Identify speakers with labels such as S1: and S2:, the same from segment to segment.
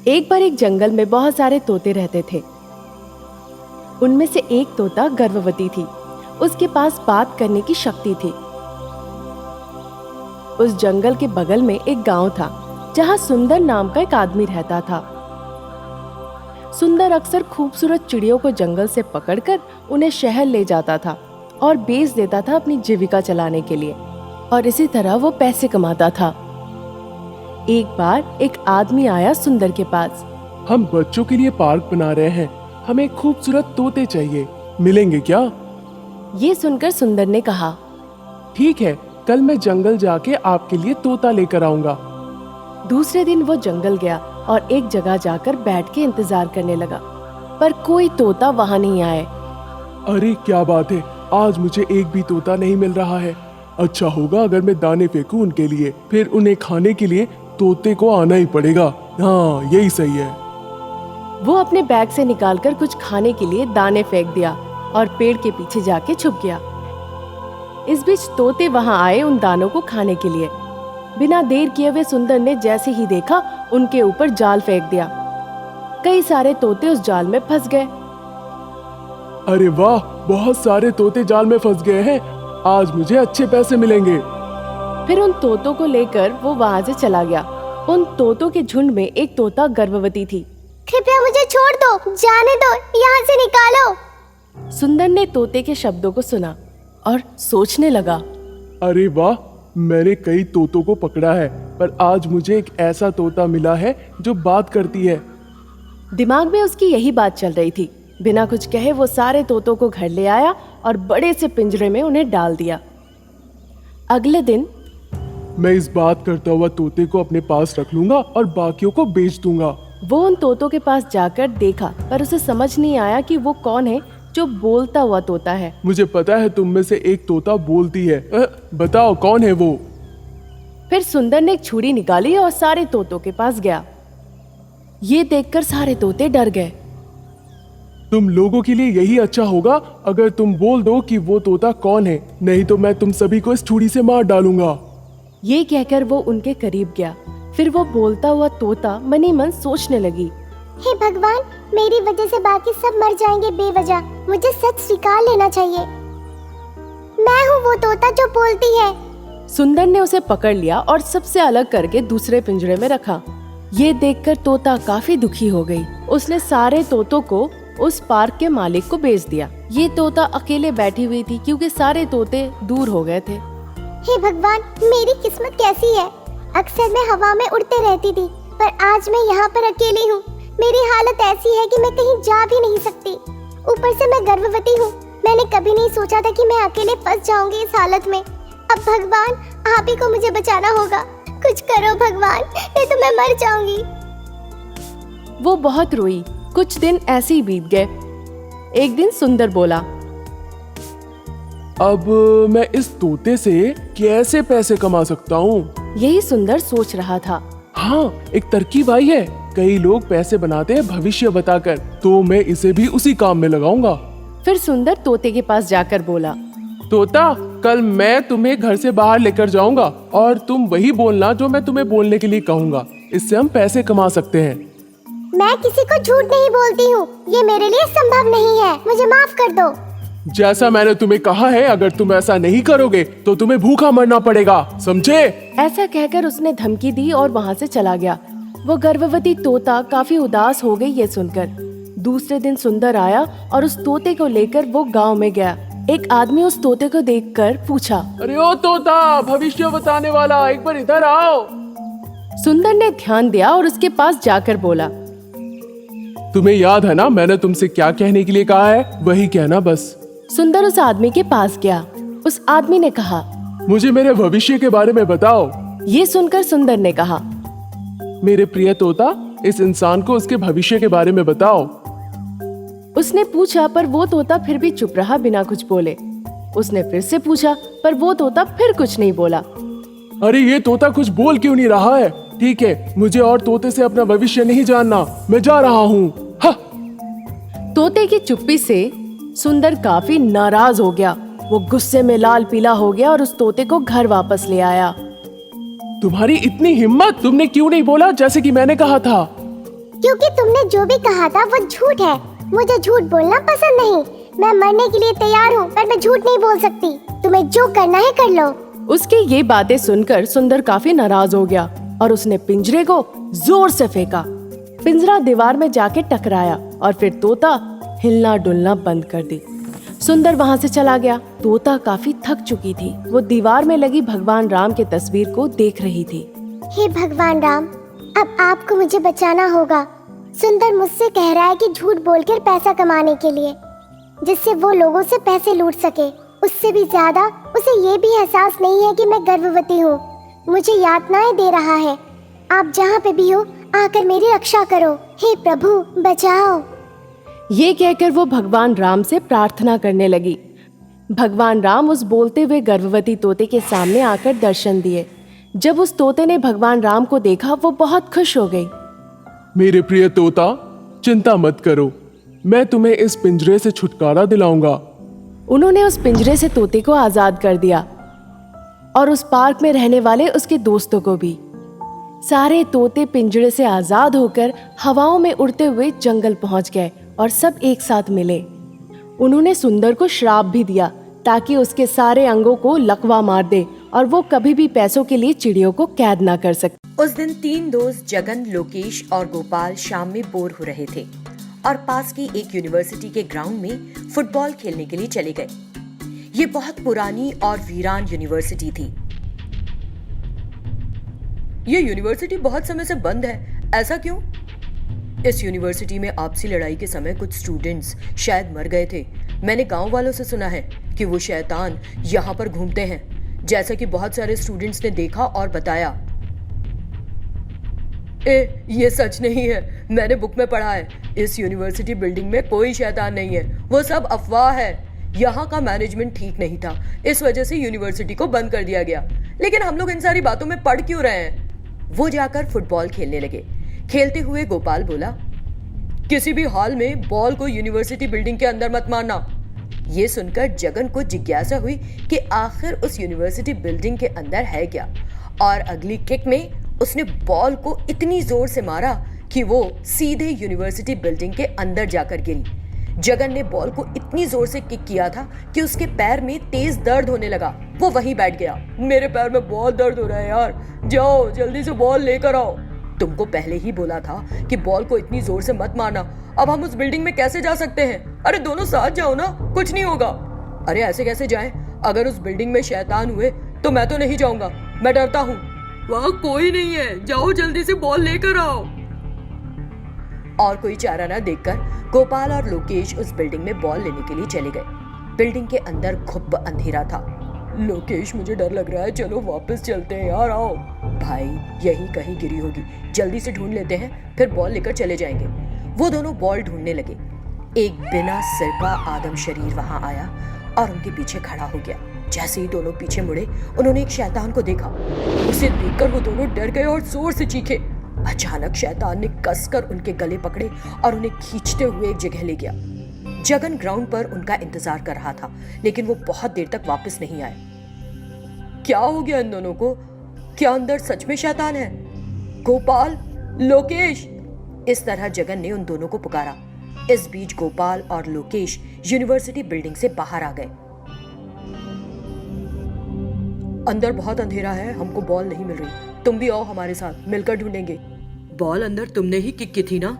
S1: एक बार एक जंगल में बहुत सारे तोते रहते थे। उनमें से एक तोता गर्भवती थी। उसके पास बात करने की शक्ति थी। उस जंगल के बगल में एक गांव था जहां सुंदर नाम का एक आदमी रहता था। सुंदर अक्सर खूबसूरत चिड़ियों को जंगल से पकड़कर उन्हें शहर ले जाता था और बेच देता था अपनी जीविका चलाने के लिए, और इसी तरह वो पैसे कमाता था। एक बार एक आदमी आया सुंदर के पास।
S2: हम बच्चों के लिए पार्क बना रहे हैं, हमें खूबसूरत तोते चाहिए, मिलेंगे क्या?
S1: ये सुनकर सुंदर ने कहा,
S2: ठीक है, कल मैं जंगल जाके आपके लिए तोता लेकर आऊंगा।
S1: दूसरे दिन वो जंगल गया और एक जगह जाकर बैठ के इंतजार करने लगा, पर कोई तोता वहां नहीं आए।
S2: अरे क्या बात है, आज मुझे एक भी तोता नहीं मिल रहा है। अच्छा होगा अगर मैं दाने फेंकूं उनके लिए, फिर उन्हें खाने के लिए तोते को आना ही पड़ेगा। हाँ, यही सही है।
S1: वो अपने बैग से निकालकर कुछ खाने के लिए दाने फेंक दिया और पेड़ के पीछे जाके छुप गया। इस बीच तोते वहां आए उन दानों को खाने के लिए। बिना देर किए हुए सुंदर ने जैसे ही देखा उनके ऊपर जाल फेंक दिया। कई सारे तोते उस जाल में फंस गए।
S2: अरे वाह, बहुत सारे तोते जाल में फंस गए हैं, आज मुझे अच्छे पैसे मिलेंगे।
S1: फिर उन तोतों को लेकर वो वहां से चला गया। उन तोतों के झुंड में एक तोता गर्भवती थी।
S3: कृपया मुझे छोड़ दो, जाने दो, यहाँ से निकालो।
S1: सुंदर ने तोते के शब्दों को सुना और सोचने लगा,
S2: अरे वाह, मैंने कई तोतों को पकड़ा है, पर आज मुझे एक ऐसा तोता मिला है जो बात करती है।
S1: दिमाग में उसकी यही बात चल रही थी। बिना कुछ कहे वो सारे तोतों को घर ले आया और बड़े से पिंजरे में उन्हें डाल दिया। अगले दिन
S2: मैं इस बात करता हुआ तोते को अपने पास रख लूंगा और बाकियों को बेच दूंगा।
S1: वो उन तोतों के पास जाकर देखा, पर उसे समझ नहीं आया कि वो कौन है जो बोलता हुआ तोता है।
S2: मुझे पता है तुम में से एक तोता बोलती है, बताओ कौन है वो?
S1: फिर सुंदर ने एक छुरी निकाली और सारे तोतों के पास गया। ये देखकर सारे तोते डर गए।
S2: तुम लोगों के लिए यही अच्छा होगा अगर तुम बोल दो कि वो तोता कौन है, नहीं तो मैं तुम सभी को इस छुरी से मार डालूंगा।
S1: ये कहकर वो उनके करीब गया। फिर वो बोलता हुआ तोता मनी मन सोचने लगी,
S3: हे भगवान, मेरी वजह से बाकी सब मर जाएंगे बेवजह। मुझे सच स्वीकार लेना चाहिए। मैं हूँ वो तोता जो बोलती है।
S1: सुंदर ने उसे पकड़ लिया और सबसे अलग करके दूसरे पिंजरे में रखा। ये देखकर तोता काफी दुखी हो गई। उसने सारे तोतों को उस पार्क के मालिक को बेच दिया। ये तोता अकेले बैठी हुई थी क्योंकि सारे तोते दूर हो गए थे।
S3: हे भगवान, मेरी किस्मत कैसी है। अक्सर मैं हवा में उड़ते रहती थी, पर आज मैं यहाँ पर अकेली हूँ। मेरी हालत ऐसी है कि मैं कहीं जा भी नहीं सकती। ऊपर से मैं गर्भवती हूँ। मैंने कभी नहीं सोचा था कि मैं अकेले फंस जाऊंगी इस हालत में। अब भगवान, आप ही को मुझे बचाना होगा। कुछ करो भगवान, नहीं तो मैं मर जाऊंगी।
S1: वो बहुत रोई। कुछ दिन ऐसे ही बीत गए। एक दिन सुंदर बोला,
S2: अब मैं इस तोते से कैसे पैसे कमा सकता हूँ?
S1: यही सुंदर सोच रहा था।
S2: हाँ, एक तरकीब आई है। कई लोग पैसे बनाते हैं भविष्य बताकर, तो मैं इसे भी उसी काम में लगाऊंगा।
S1: फिर सुंदर तोते के पास जाकर बोला,
S2: तोता, कल मैं तुम्हें घर से बाहर लेकर जाऊंगा और तुम वही बोलना जो मैं तुम्हें बोलने के लिए कहूँगा। इससे हम पैसे कमा सकते हैं।
S3: मैं किसी को झूठ नहीं बोलती हूँ। ये मेरे लिए संभव नहीं है। मुझे माफ कर दो।
S2: जैसा मैंने तुम्हें कहा है, अगर तुम ऐसा नहीं करोगे तो तुम्हें भूखा मरना पड़ेगा, समझे?
S1: ऐसा कहकर उसने धमकी दी और वहाँ से चला गया। वो गर्भवती तोता काफी उदास हो गई ये सुनकर। दूसरे दिन सुंदर आया और उस तोते को लेकर वो गांव में गया। एक आदमी उस तोते को देखकर पूछा,
S2: अरे ओ तोता, भविष्य बताने वाला, एक बार इधर आओ।
S1: सुंदर ने ध्यान दिया और उसके पास जाकर बोला,
S2: तुम्हें याद है ना मैंने तुमसे क्या कहने के लिए कहा है? वही कहना बस।
S1: सुंदर उस आदमी के पास गया। उस आदमी ने कहा,
S2: मुझे मेरे भविष्य के बारे में बताओ।
S1: ये सुनकर सुंदर ने कहा,
S2: मेरे प्रिय तोता, इस इंसान को उसके भविष्य के बारे में बताओ।
S1: उसने पूछा, पर वो तोता फिर भी चुप रहा बिना कुछ बोले। उसने फिर से पूछा, पर वो तोता फिर कुछ नहीं बोला।
S2: अरे ये तोता कुछ बोल क्यों नहीं रहा है? ठीक है, मुझे और तोते से अपना भविष्य नहीं जानना, मैं जा रहा हूँ।
S1: तोते की चुप्पी से सुंदर काफी नाराज हो गया। वो गुस्से में लाल पीला हो गया और उस तोते को घर वापस ले आया।
S2: तुम्हारी इतनी हिम्मत, तुमने क्यों नहीं बोला जैसे कि मैंने कहा था?
S3: क्योंकि तुमने जो भी कहा था वो झूठ है। मुझे झूठ बोलना पसंद नहीं। मैं मरने के लिए तैयार हूँ, पर मैं झूठ नहीं बोल सकती। तुम्हें जो करना है कर लो।
S1: उसकी ये बातें सुनकर सुंदर काफी नाराज हो गया और उसने पिंजरे को जोर से फेंका। पिंजरा दीवार में जाके टकराया और फिर तोता हिलना डुलना बंद कर दी। सुंदर वहाँ से चला गया। तोता काफी थक चुकी थी। वो दीवार में लगी भगवान राम की तस्वीर को देख रही थी।
S3: हे भगवान राम, अब आपको मुझे बचाना होगा। सुंदर मुझसे कह रहा है कि झूठ बोलकर पैसा कमाने के लिए, जिससे वो लोगों से पैसे लूट सके। उससे भी ज्यादा उसे ये भी एहसास नहीं है कि मैं गर्भवती हूँ। मुझे यातनाएं दे रहा है। आप जहाँ पे भी हो आकर मेरी रक्षा करो। हे प्रभु बचाओ।
S1: ये कहकर वो भगवान राम से प्रार्थना करने लगी। भगवान राम उस बोलते हुए गर्भवती तोते के सामने आकर दर्शन दिए। जब उस तोते ने भगवान राम को देखा वो बहुत खुश हो गई।
S2: मेरे प्रिय तोता, चिंता मत करो, मैं तुम्हें इस पिंजरे से छुटकारा दिलाऊंगा।
S1: उन्होंने उस पिंजरे से तोते को आजाद कर दिया और उस पार्क में रहने वाले उसके दोस्तों को भी। सारे तोते पिंजरे से आजाद होकर हवाओं में उड़ते हुए जंगल पहुंच गए और सब एक साथ मिले। उन्होंने सुंदर को श्राप भी दिया ताकि उसके सारे अंगों को लकवा मार दे और वो कभी भी पैसों के लिए चिड़ियों को कैद ना कर सके।
S4: उस दिन 3 दोस्त जगन, लोकेश और गोपाल शाम में बोर हो रहे थे और पास की एक यूनिवर्सिटी के ग्राउंड में फुटबॉल खेलने के लिए चले गए। ये बहुत पुरानी और वीरान यूनिवर्सिटी थी। ये यूनिवर्सिटी बहुत समय से बंद है, ऐसा क्यों? इस यूनिवर्सिटी में आपसी लड़ाई के समय कुछ स्टूडेंट्स शायद मर गए थे। मैंने गांव वालों से सुना है कि वो शैतान यहाँ पर घूमते हैं, जैसा कि बहुत सारे स्टूडेंट्स ने देखा और बताया। ये सच नहीं है, मैंने बुक में पढ़ा है। इस यूनिवर्सिटी बिल्डिंग में कोई शैतान नहीं है, वो सब अफवाह है। यहाँ का मैनेजमेंट ठीक नहीं था, इस वजह से यूनिवर्सिटी को बंद कर दिया गया। लेकिन हम लोग इन सारी बातों में पढ़ क्यों रहे हैं? वो जाकर फुटबॉल खेलने लगे। खेलते हुए गोपाल बोला, किसी भी हाल में बॉल को यूनिवर्सिटी बिल्डिंग के अंदर मत मारना। ये सुनकर जगन को जिज्ञासा हुई कि आखिर उस यूनिवर्सिटी बिल्डिंग के अंदर है क्या, और अगली किक में उसने बॉल को इतनी जोर से मारा कि वो सीधे यूनिवर्सिटी बिल्डिंग के अंदर जाकर गिरी। जगन ने बॉल को इतनी जोर से किक किया था कि उसके पैर में तेज दर्द होने लगा। वो वहीं बैठ गया। मेरे पैर में बहुत दर्द हो रहा है यार, जाओ जल्दी से बॉल लेकर आओ। तुमको पहले ही बोला था कि बॉल को इतनी जोर से मत मारना। अब हम उस बिल्डिंग में कैसे जा सकते हैं? अरे दोनों साथ जाओ ना, कुछ नहीं होगा। अरे ऐसे कैसे जाएं? अगर उस बिल्डिंग में शैतान हुए तो मैं तो नहीं जाऊंगा, मैं डरता हूँ। वहाँ कोई नहीं है, जाओ जल्दी से बॉल लेकर आओ। और कोई चारा ना देखकर गोपाल और लोकेश उस बिल्डिंग में बॉल लेने के लिए चले गए। बिल्डिंग के अंदर घुप अंधेरा था। लोकेश, मुझे डर लग रहा है, चलो वापस चलते हैं यार, आओ। भाई यहीं कहीं गिरी होगी, जल्दी से ढूंढ लेते हैं, फिर बॉल लेकर चले जाएंगे। वो दोनों बॉल ढूंढने लगे। एक बिना सिर का आदम शरीर वहां आया और उनके पीछे खड़ा हो गया। जैसे ही दोनों पीछे मुड़े, उन्होंने एक शैतान को देखा। उसे देखकर वो दोनों डर गए और जोर से चीखे। अचानक शैतान ने कसकर उनके गले पकड़े और उन्हें खींचते हुए एक जगह ले गया। जगन ग्राउंड पर उनका इंतजार कर रहा था, लेकिन वो बहुत देर तक वापस नहीं आए। क्या हो गया इन दोनों को? क्या अंदर सच में शैतान है? गोपाल, लोकेश, इस तरह जगन ने उन दोनों को पुकारा। इस बीच गोपाल और लोकेश यूनिवर्सिटी बिल्डिंग से बाहर आ गए। अंदर बहुत अंधेरा है, हमको बॉल नहीं मिल रही, तुम भी आओ हमारे साथ, मिलकर ढूंढेंगे। बॉल अंदर तुमने ही किक की थी ना?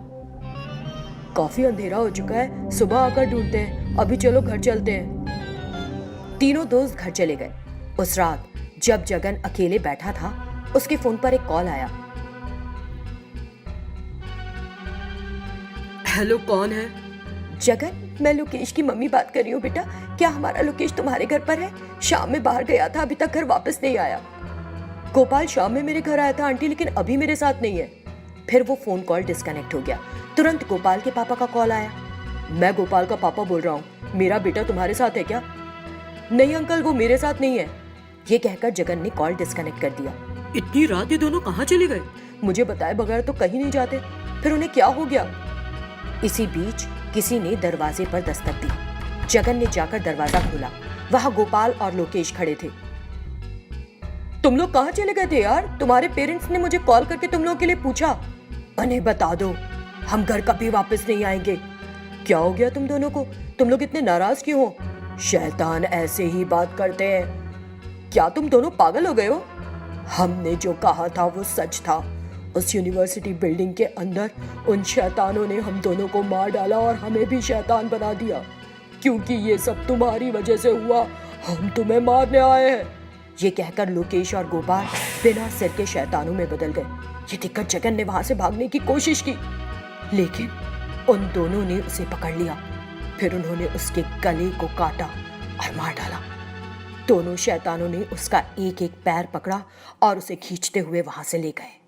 S4: काफी अंधेरा हो चुका है, सुबह आकर ढूंढते हैं, अभी चलो घर चलते हैं। तीनों दोस्त घर चले गए। उस रात जब जगन अकेले बैठा था, उसके फोन पर एक कॉल आया। हेलो, कौन है? जगन, मैं लोकेश की मम्मी बात कर रही हूँ बेटा। क्या हमारा लोकेश तुम्हारे घर पर है? शाम में बाहर गया था, अभी तक घर वापस नहीं आया। गोपाल, शाम में मेरे घर आया था आंटी, लेकिन अभी मेरे साथ नहीं है। फिर वो फोन कॉल डिस्कनेक्ट हो गया। तुरंत गोपाल के पापा का कॉल आया। मैं गोपाल का पापा बोल रहा हूँ, मेरा बेटा तुम्हारे साथ है क्या? नहीं अंकल, वो मेरे साथ नहीं है। ये कहकर जगन ने कॉल डिस्कनेक्ट कर दिया। इतनी रात ये दोनों कहाँ चले गए? मुझे बताए बगैर तो कहीं नहीं जाते। फिर उन्हें क्या हो गया? इसी बीच किसी ने दरवाजे पर दस्तक दी। जगन ने जाकर दरवाजा खोला। वहां गोपाल और लोकेश खड़े थे। तुम लोग कहाँ चले गए थे यार? तुम्हारे पेरेंट्स ने मुझे कॉल करके तुम लोगों के लिए पूछा। उन्हें बता दो, हम घर कभी वापस नहीं आएंगे। क्या हो गया तुम दोनों को? तुम लोग इतने नाराज क्यों हो? शैतान ऐसे ही बात करते हैं। क्या तुम दोनों पागल हो गए हो? हमने जो कहा था वो सच था। उस यूनिवर्सिटी बिल्डिंग के अंदर उन शैतानों ने हम दोनों को मार डाला और हमें भी शैतान बना दिया। क्योंकि ये सब तुम्हारी वजह से हुआ, हम तुम्हें मारने आए हैं। ये कहकर लोकेश और गोपाल बिना सिर के शैतानों में बदल गए। ये देखकर जगन ने वहां से भागने की कोशिश की, लेकिन उन दोनों ने उसे पकड़ लिया। फिर उन्होंने उसके गले को काटा और मार डाला। दोनों शैतानों ने उसका एक एक पैर पकड़ा और उसे खींचते हुए वहां से ले गए।